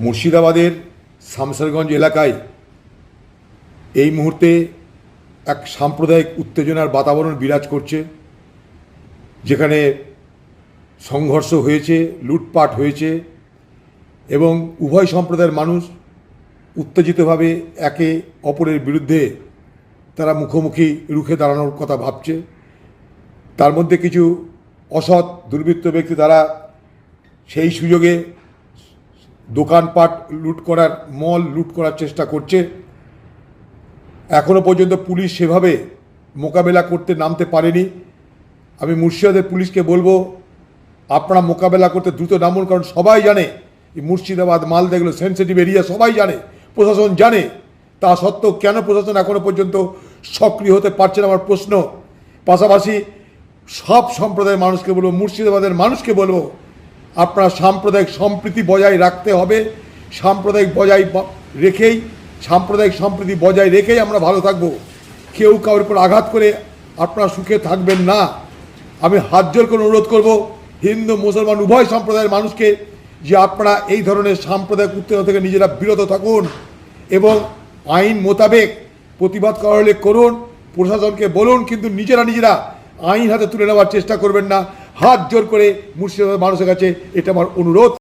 মুর্শিদাবাদের শামসারগঞ্জ এলাকায় এই মুহূর্তে এক সাম্প্রদায়িক উত্তেজনার বাতাবরণ বিরাজ করছে, যেখানে সংঘর্ষ হয়েছে, লুটপাট হয়েছে এবং উভয় সম্প্রদায়ের মানুষ উত্তেজিতভাবে একে অপরের বিরুদ্ধে তারা মুখোমুখি রুখে দাঁড়ানোর কথা ভাবছে। তার মধ্যে কিছু অসৎ দুর্বৃত্ত ব্যক্তি তারা সেই সুযোগে দোকানপাট লুট করার, মল লুট করার চেষ্টা করছে। এখনও পর্যন্ত পুলিশ সেভাবে মোকাবেলা করতে নামতে পারেনি। আমি মুর্শিদাবাদের পুলিশকে বলবো, আপনারা মোকাবেলা করতে দ্রুত নামুন, কারণ সবাই জানে এই মুর্শিদাবাদ, মালদা এগুলো সেন্সিটিভ এরিয়া, সবাই জানে, প্রশাসন জানে। তা সত্ত্বেও কেন প্রশাসন এখনও পর্যন্ত সক্রিয় হতে পারছে না, আমার প্রশ্ন। পাশাপাশি সব সম্প্রদায়ের মানুষকে বলবো, মুর্শিদাবাদের মানুষকে বলবো, আপনারা সাম্প্রদায়িক সম্প্রীতি বজায় রাখতে হবে। সাম্প্রদায়িক সম্প্রীতি বজায় রেখেই আমরা ভালো থাকবো। কেউ কারোর উপর আঘাত করে আপনারা সুখে থাকবেন না। আমি হাত জোর করে অনুরোধ করব হিন্দু মুসলমান উভয় সম্প্রদায়ের মানুষকে যে আপনারা এই ধরনের সাম্প্রদায়িক উত্তেজনা থেকে নিজেরা বিরত থাকুন এবং আইন মোতাবেক প্রতিবাদ করা হলে করুন, প্রশাসনকে বলুন, কিন্তু নিজেরা আইন হাতে তুলে নেওয়ার চেষ্টা করবেন না। হাত জোর করে মুর্শিদাবাদের মানুষের কাছে এটা আমার অনুরোধ।